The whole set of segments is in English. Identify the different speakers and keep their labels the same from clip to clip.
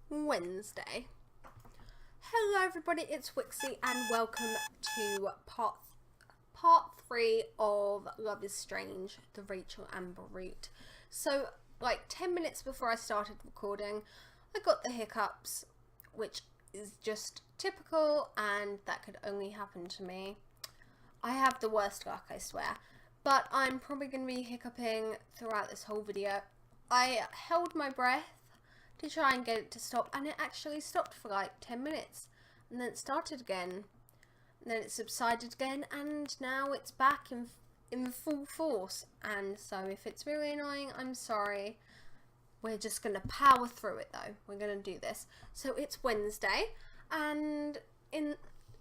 Speaker 1: Wednesday. Hello everybody, it's Wixie and welcome to part 3 of Love is Strange, the Rachel Amber route. So like 10 minutes before I started recording, I got the hiccups, which is just typical and that could only happen to me. I have the worst luck, I swear, but I'm probably going to be hiccuping throughout this whole video. I held my breath to try and get it to stop, and it actually stopped for like 10 minutes, and then it started again, and then it subsided again, and now it's back in full force. And so if it's really annoying, I'm sorry. We're just gonna power through it though. We're gonna do this. So it's Wednesday, and in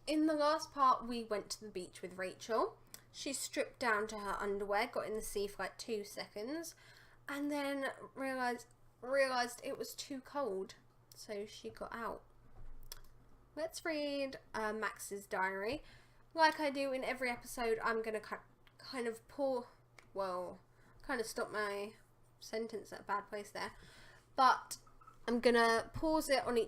Speaker 1: the last part we went to the beach with Rachel. She stripped down to her underwear, got in the sea for like 2 seconds, and then realised it was too cold, so she got out. Let's read Max's diary. Like I do in every episode, I'm going to kind of stop my sentence at a bad place there, but I'm going to pause it on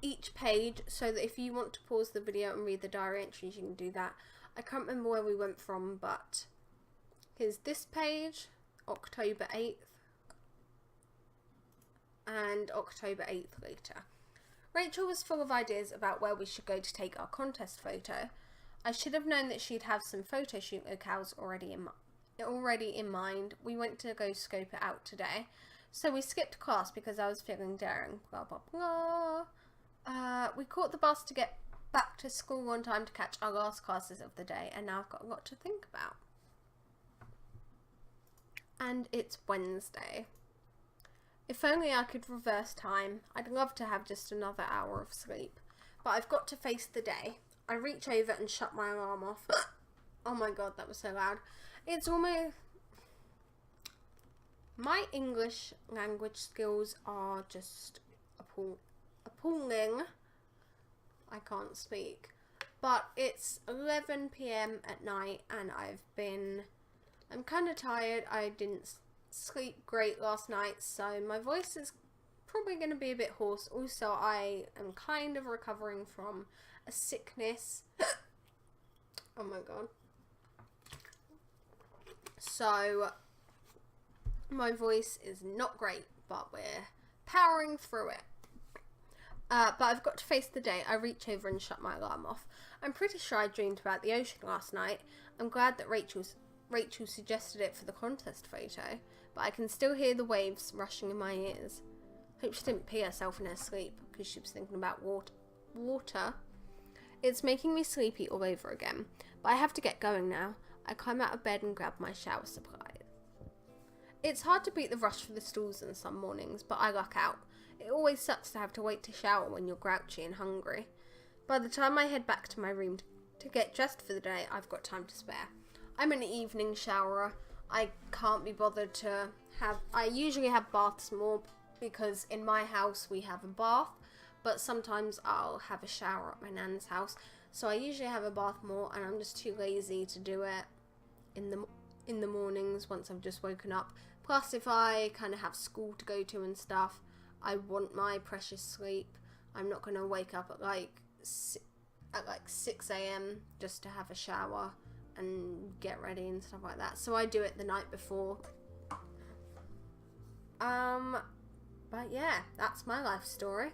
Speaker 1: each page so that if you want to pause the video and read the diary entries, you can do that. I can't remember where we went from, but here's this page, October 8th. And October 8th later. Rachel was full of ideas about where we should go to take our contest photo. I should have known that she'd have some photo shoot locales already in mind. We went to go scope it out today. So we skipped class because I was feeling daring. Blah blah blah. We caught the bus to get back to school on time to catch our last classes of the day, and now I've got a lot to think about. And it's Wednesday. If only I could reverse time. I'd love to have just another hour of sleep. But I've got to face the day. I reach over and shut my alarm off. Oh my god, that was so loud. It's almost... My English language skills are just appalling. I can't speak. But it's 11 PM at night and I'm kind of tired. I didn't sleep great last night, so my voice is probably going to be a bit hoarse. Also, I am kind of recovering from a sickness. Oh my god. So my voice is not great, but we're powering through it. But I've got to face the day. I reach over and shut my alarm off. I'm pretty sure I dreamed about the ocean last night. I'm glad that Rachel suggested it for the contest photo, but I can still hear the waves rushing in my ears. Hope she didn't pee herself in her sleep because she was thinking about water. It's making me sleepy all over again, but I have to get going now. I climb out of bed and grab my shower supplies. It's hard to beat the rush for the stools in some mornings, but I luck out. It always sucks to have to wait to shower when you're grouchy and hungry. By the time I head back to my room to get dressed for the day, I've got time to spare. I'm an evening showerer. I can't be bothered to I usually have baths more because in my house we have a bath, but sometimes I'll have a shower at my nan's house. So I usually have a bath more, and I'm just too lazy to do it in the mornings once I've just woken up. Plus, if I kind of have school to go to and stuff, I want my precious sleep. I'm not going to wake up at like 6 AM just to have a shower and get ready and stuff like that. So I do it the night before. But yeah, that's my life story.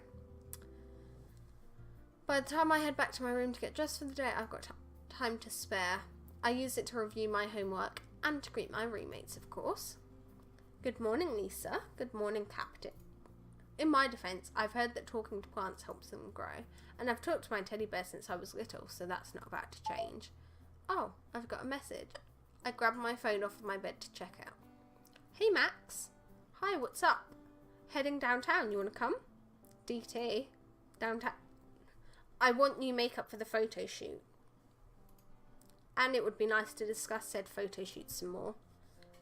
Speaker 1: By the time I head back to my room to get dressed for the day, I've got time to spare. I use it to review my homework and to greet my roommates, of course. Good morning, Lisa. Good morning, Captain. In my defense, I've heard that talking to plants helps them grow, and I've talked to my teddy bear since I was little, so that's not about to change. Oh, I've got a message. I grabbed my phone off of my bed to check out. Hey, Max. Hi, what's up? Heading downtown, you want to come? DT. Downtown. I want new makeup for the photo shoot. And it would be nice to discuss said photo shoot some more.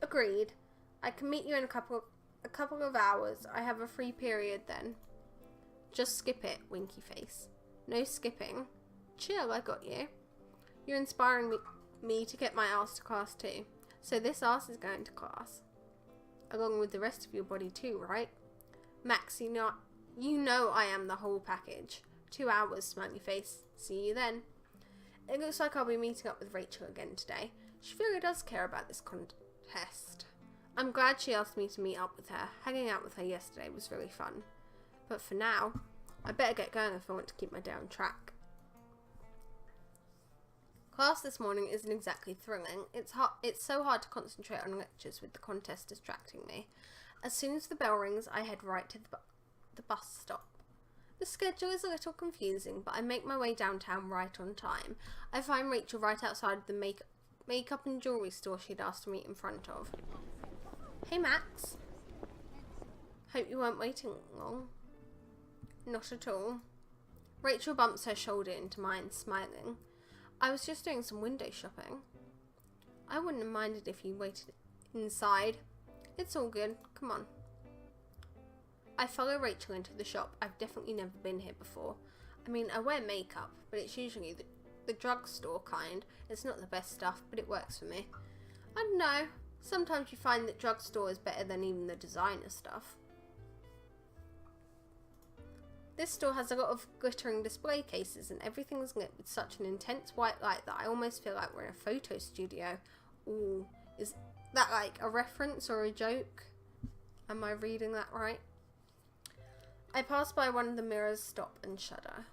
Speaker 1: Agreed. I can meet you in a couple of hours. I have a free period then. Just skip it, winky face. No skipping. Chill, I got you. You're inspiring me to get my ass to class too. So this ass is going to class. Along with the rest of your body too, right? Max, you know You know I am the whole package. 2 hours, smiley face. See you then. It looks like I'll be meeting up with Rachel again today. She really does care about this contest. I'm glad she asked me to meet up with her. Hanging out with her yesterday was really fun. But for now, I better get going if I want to keep my day on track. Class this morning isn't exactly thrilling. It's so hard to concentrate on lectures with the contest distracting me. As soon as the bell rings, I head right to the bus stop. The schedule is a little confusing, but I make my way downtown right on time. I find Rachel right outside of the makeup and jewellery store she'd asked to meet in front of. Hey Max. Hope you weren't waiting long. Not at all. Rachel bumps her shoulder into mine, smiling. I was just doing some window shopping. I wouldn't have minded if you waited inside. It's all good. Come on. I follow Rachel into the shop. I've definitely never been here before. I mean, I wear makeup, but it's usually the drugstore kind. It's not the best stuff, but it works for me. I don't know. Sometimes you find that drugstore is better than even the designer stuff. This store has a lot of glittering display cases and everything's lit with such an intense white light that I almost feel like we're in a photo studio. Ooh, is that like a reference or a joke? Am I reading that right? I pass by one of the mirrors, stop and shudder.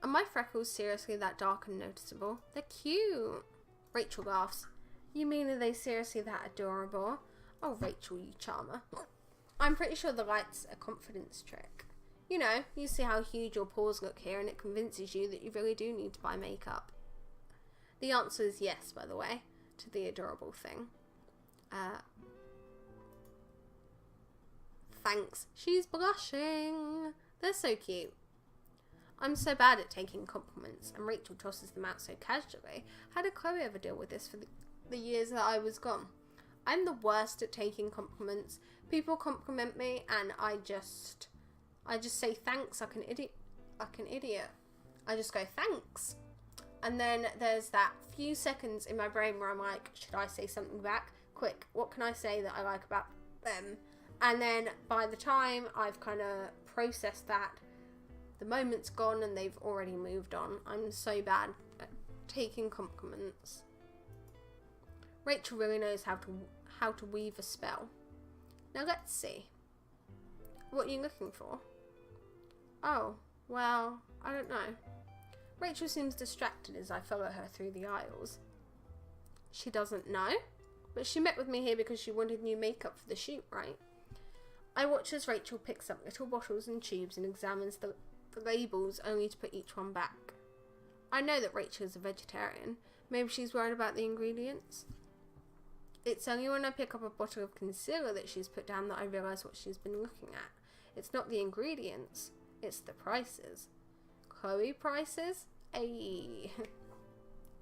Speaker 1: Are my freckles seriously that dark and noticeable? They're cute. Rachel laughs. You mean are they seriously that adorable? Oh, Rachel, you charmer. I'm pretty sure the light's a confidence trick. You know, you see how huge your pores look here and it convinces you that you really do need to buy makeup. The answer is yes, by the way, to the adorable thing. Thanks. She's blushing. They're so cute. I'm so bad at taking compliments, and Rachel tosses them out so casually. How did Chloe ever deal with this for the years that I was gone? I'm the worst at taking compliments. People compliment me, and I just say thanks like an idiot. I just go thanks. And then there's that few seconds in my brain where I'm like, should I say something back? Quick, what can I say that I like about them? And then by the time I've kind of processed that, the moment's gone and they've already moved on. I'm so bad at taking compliments. Rachel really knows how to weave a spell. Now let's see. What are you looking for? Oh, well, I don't know. Rachel seems distracted as I follow her through the aisles. She doesn't know, but she met with me here because she wanted new makeup for the shoot, right? I watch as Rachel picks up little bottles and tubes and examines the labels only to put each one back. I know that Rachel is a vegetarian. Maybe she's worried about the ingredients. It's only when I pick up a bottle of concealer that she's put down that I realise what she's been looking at. It's not the ingredients, it's the prices. Chloe prices? Ayy.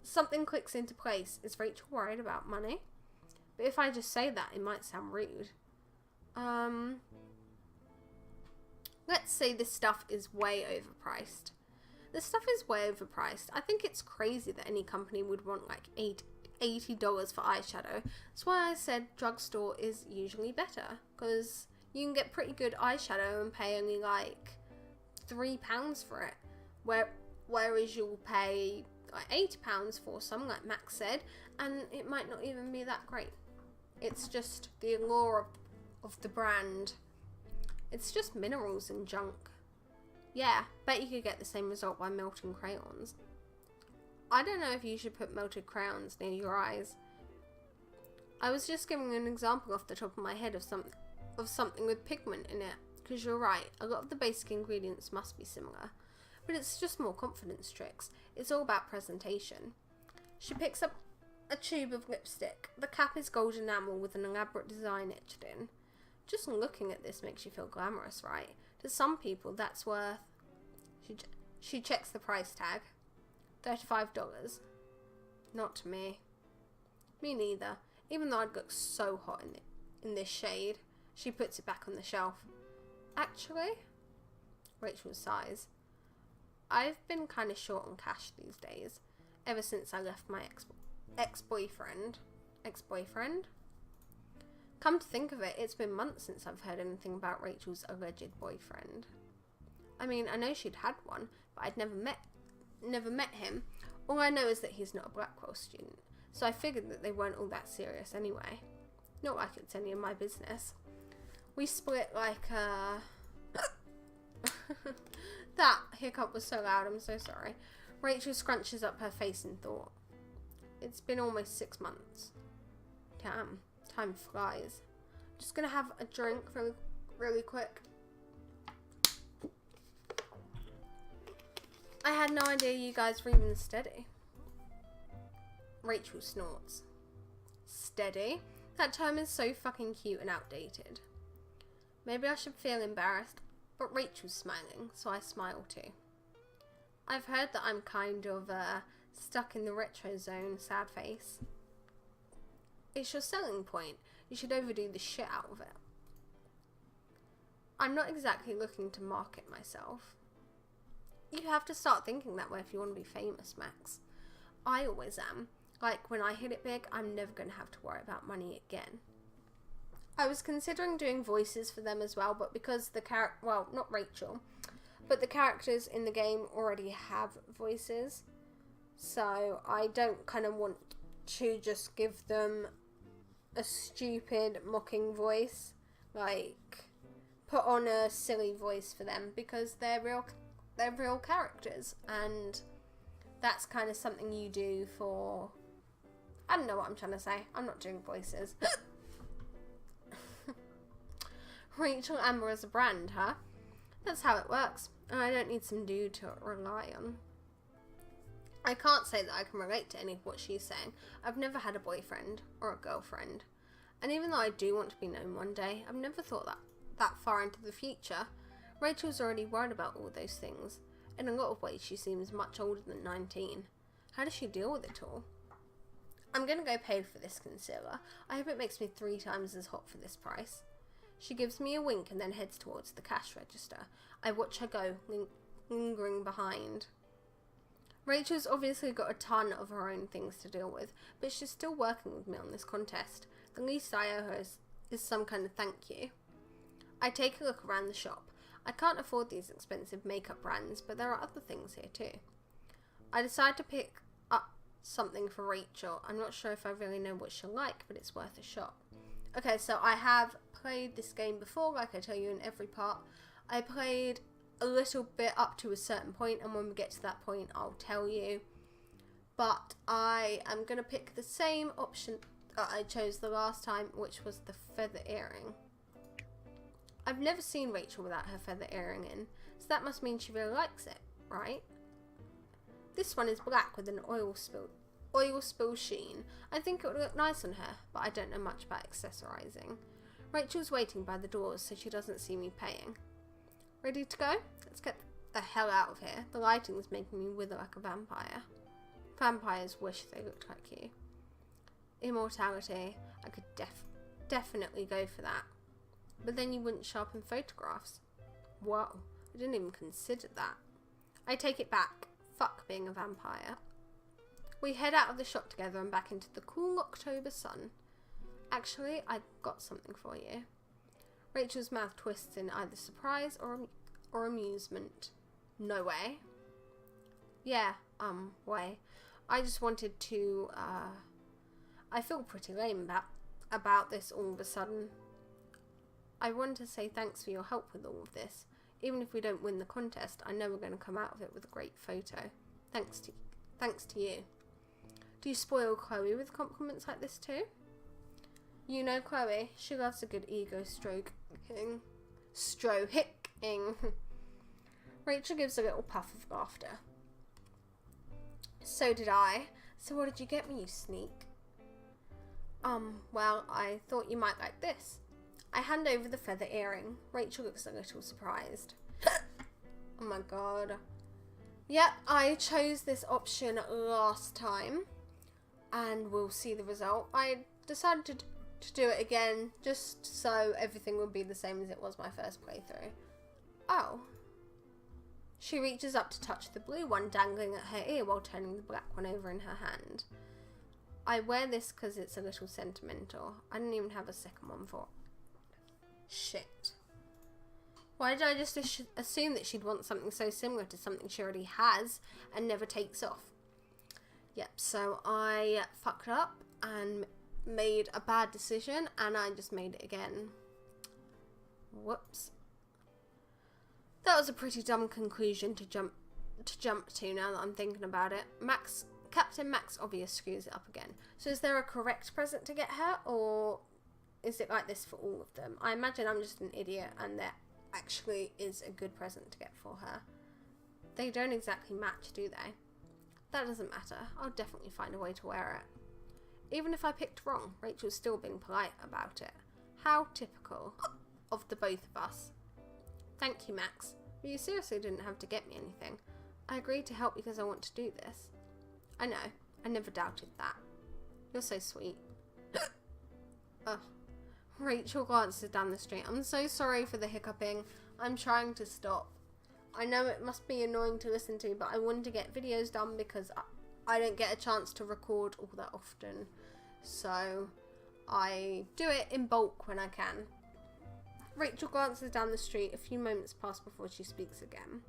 Speaker 1: Something clicks into place. Is Rachel worried about money? But if I just say that, it might sound rude. Let's say this stuff is way overpriced. This stuff is way overpriced. I think it's crazy that any company would want like $80 for eyeshadow. That's why I said drugstore is usually better, because you can get pretty good eyeshadow and pay only like £3 for it, whereas you'll pay like £80 for some, like Max said, and it might not even be that great. It's just the allure of the brand. It's just minerals and junk. Yeah, bet you could get the same result by melting crayons. I don't know if you should put melted crayons near your eyes. I was just giving an example off the top of my head of something with pigment in it, because you're right, a lot of the basic ingredients must be similar, but it's just more confidence tricks. It's all about presentation. She picks up a tube of lipstick. The cap is gold enamel with an elaborate design etched in. Just looking at this makes you feel glamorous, right? To some people, that's worth... She checks the price tag. $35. Not to me. Me neither. Even though I'd look so hot in this shade. She puts it back on the shelf. Actually, Rachel sighs. I've been kind of short on cash these days. Ever since I left my ex-boyfriend. Ex-boyfriend? Come to think of it, it's been months since I've heard anything about Rachel's alleged boyfriend. I mean, I know she'd had one, but I'd never met him. All I know is that he's not a Blackwell student, so I figured that they weren't all that serious anyway. Not like it's any of my business. We split like, That hiccup was so loud, I'm so sorry. Rachel scrunches up her face in thought. It's been almost 6 months. Damn, time flies. Just gonna have a drink really quick. I had no idea you guys were even steady. Rachel snorts. Steady? That term is so fucking cute and outdated. Maybe I should feel embarrassed, but Rachel's smiling, so I smile too. I've heard that I'm kind of, stuck in the retro zone, sad face. It's your selling point. You should overdo the shit out of it. I'm not exactly looking to market myself. You have to start thinking that way if you want to be famous, Max. I always am. Like, when I hit it big, I'm never going to have to worry about money again. I was considering doing voices for them as well, but because well, not Rachel, but the characters in the game already have voices, so I don't kind of want to just give them a stupid mocking voice, like put on a silly voice for them, because they're real characters, and that's kind of something you do for, I don't know what I'm trying to say. I'm not doing voices. Rachel Amber as a brand, huh? That's how it works, and I don't need some dude to rely on. I can't say that I can relate to any of what she's saying. I've never had a boyfriend or a girlfriend, and even though I do want to be known one day, I've never thought that far into the future. Rachel's already worried about all those things. In a lot of ways, she seems much older than 19. How does she deal with it all? I'm gonna go pay for this concealer. I hope it makes me 3 times as hot for this price. She gives me a wink and then heads towards the cash register. I watch her go, lingering behind. Rachel's obviously got a ton of her own things to deal with, but she's still working with me on this contest. The least I owe her is some kind of thank you. I take a look around the shop. I can't afford these expensive makeup brands, but there are other things here too. I decide to pick up something for Rachel. I'm not sure if I really know what she'll like, but it's worth a shot. Okay, so I have played this game before, like I tell you in every part. I played a little bit up to a certain point, and when we get to that point, I'll tell you. But I am going to pick the same option that I chose the last time, which was the feather earring. I've never seen Rachel without her feather earring in, so that must mean she really likes it, right? This one is black with an oil spill sheen. I think it would look nice on her, but I don't know much about accessorizing. Rachel's waiting by the doors so she doesn't see me paying. Ready to go? Let's get the hell out of here. The lighting's making me wither like a vampire. Vampires wish they looked like you. Immortality. I could definitely go for that. But then you wouldn't sharpen photographs. Whoa, I didn't even consider that. I take it back. Fuck being a vampire. We head out of the shop together and back into the cool October sun. Actually, I've got something for you. Rachel's mouth twists in either surprise or amusement. No way. Yeah, way. I just wanted to, I feel pretty lame about this all of a sudden. I want to say thanks for your help with all of this. Even if we don't win the contest, I know we're going to come out of it with a great photo. Thanks to you. Do you spoil Chloe with compliments like this too? You know Chloe, she loves a good ego stroking. Rachel gives a little puff of laughter. So did I. So what did you get me, you sneak? Well, I thought you might like this. I hand over the feather earring. Rachel looks a little surprised. Oh my god. Yep, I chose this option last time, and we'll see the result. I decided to do it again, just so everything would be the same as it was my first playthrough. Oh. She reaches up to touch the blue one dangling at her ear while turning the black one over in her hand. I wear this because it's a little sentimental. I didn't even have a second one for it. Shit. Why did I just assume that she'd want something so similar to something she already has and never takes off? Yep, so I fucked up and made a bad decision, and I just made it again. Whoops. That was a pretty dumb conclusion to jump to now that I'm thinking about it. Captain Max Obvious screws it up again. So is there a correct present to get her, or is it like this for all of them? I imagine I'm just an idiot and there actually is a good present to get for her. They don't exactly match, do they? That doesn't matter. I'll definitely find a way to wear it. Even if I picked wrong, Rachel's still being polite about it. How typical of the both of us. Thank you, Max. But you seriously didn't have to get me anything. I agreed to help because I want to do this. I know. I never doubted that. You're so sweet. Ugh. Rachel glances down the street. I'm so sorry for the hiccuping. I'm trying to stop. I know it must be annoying to listen to, but I wanted to get videos done because I don't get a chance to record all that often. So I do it in bulk when I can. Rachel glances down the street. A few moments pass before she speaks again.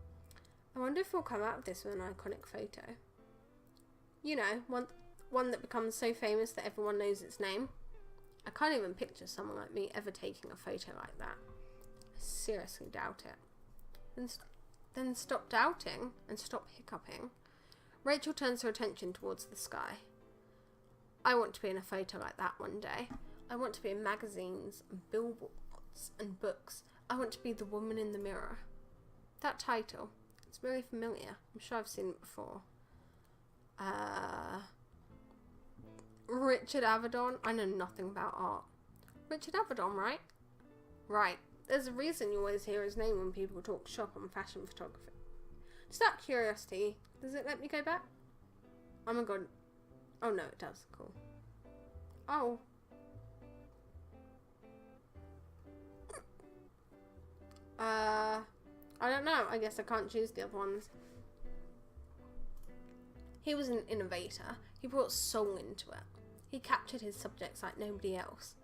Speaker 1: I wonder if we'll come out of this with an iconic photo. You know, one that becomes so famous that everyone knows its name. I can't even picture someone like me ever taking a photo like that. I seriously doubt it. Then stop doubting and stop hiccuping. Rachel turns her attention towards the sky. I want to be in a photo like that one day. I want to be in magazines and billboards and books. I want to be the woman in the mirror. That title, it's really familiar. I'm sure I've seen it before. Richard Avedon? I know nothing about art. Richard Avedon, right? Right. There's a reason you always hear his name when people talk shop on fashion photography. Just out of curiosity, does it let me go back? Oh my god. Oh no, it does. Cool. Oh. I don't know. I guess I can't choose the other ones. He was an innovator. He brought soul into it. He captured his subjects like nobody else.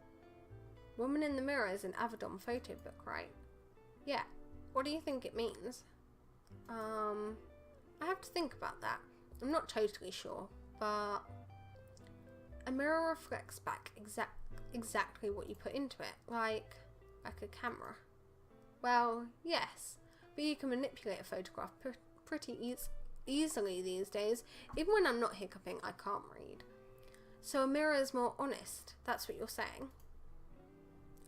Speaker 1: Woman in the Mirror is an Avedon photo book, right? Yeah. What do you think it means? I have to think about that. I'm not totally sure, but a mirror reflects back exactly what you put into it, like a camera. Well, yes, but you can manipulate a photograph pretty easily these days. Even when I'm not hiccuping, I can't read. So a mirror is more honest, that's what you're saying?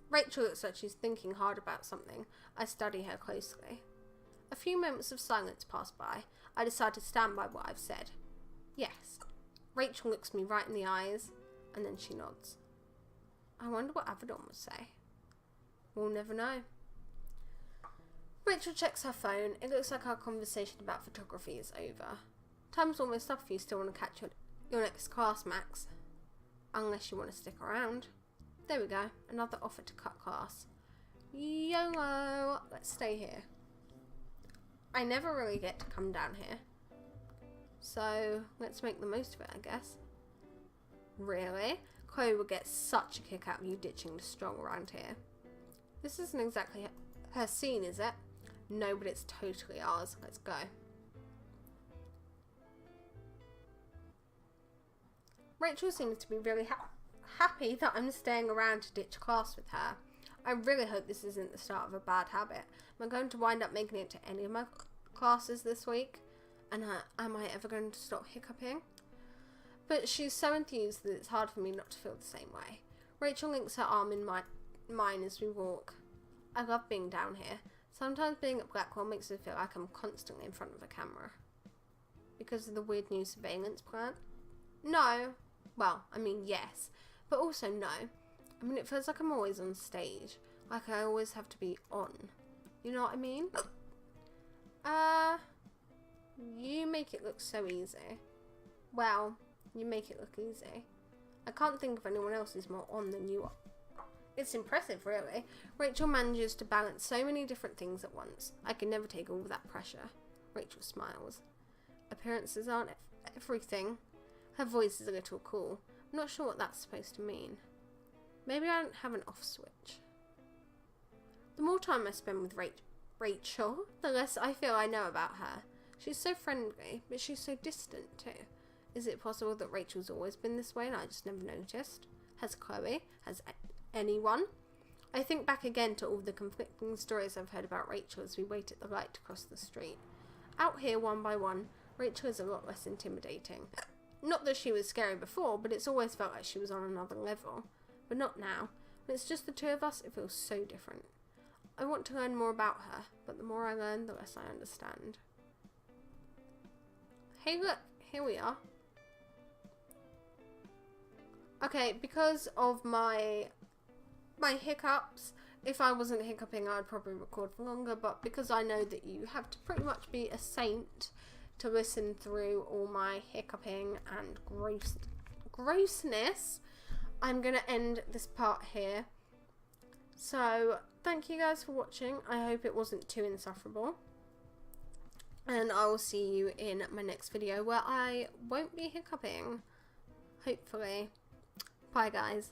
Speaker 1: Rachel looks like she's thinking hard about something. I study her closely. A few moments of silence pass by. I decide to stand by what I've said. Yes. Rachel looks me right in the eyes, and then she nods. I wonder what Avedon would say. We'll never know. Rachel checks her phone. It looks like our conversation about photography is over. Time's almost up if you still want to catch your next class, Max. Unless you want to stick around. There we go. Another offer to cut class. YOLO! Let's stay here. I never really get to come down here. So, let's make the most of it, I guess. Really? Chloe would get such a kick out of you ditching the strong around here. This isn't exactly her scene, is it? No, but it's totally ours. Let's go. Rachel seems to be really happy that I'm staying around to ditch class with her. I really hope this isn't the start of a bad habit. Am I going to wind up making it to any of my classes this week? And am I ever going to stop hiccuping? But she's so enthused that it's hard for me not to feel the same way. Rachel links her arm in mine as we walk. I love being down here. Sometimes being at Blackwell makes me feel like I'm constantly in front of a camera. Because of the weird new surveillance plant? No. Well, I mean, yes. But also no. I mean, it feels like I'm always on stage. Like I always have to be on. You know what I mean? You make it look so easy. Well, you make it look easy. I can't think of anyone else who's more on than you are. It's impressive, really. Rachel manages to balance so many different things at once. I can never take all that pressure. Rachel smiles. Appearances aren't everything. Her voice is a little cool. I'm not sure what that's supposed to mean. Maybe I don't have an off switch. The more time I spend with Rachel, the less I feel I know about her. She's so friendly, but she's so distant too. Is it possible that Rachel's always been this way and I just never noticed? Has Chloe? Has anyone? I think back again to all the conflicting stories I've heard about Rachel as we wait at the light to cross the street. Out here, one by one, Rachel is a lot less intimidating. Not that she was scary before, but it's always felt like she was on another level. But not now. When it's just the two of us, it feels so different. I want to learn more about her, but the more I learn, the less I understand. Hey look, here we are. Okay, because of my hiccups, if I wasn't hiccuping I'd probably record for longer, but because I know that you have to pretty much be a saint to listen through all my hiccuping and grossness, I'm going to end this part here. So, thank you guys for watching. I hope it wasn't too insufferable. And I will see you in my next video where I won't be hiccuping. Hopefully. Bye guys.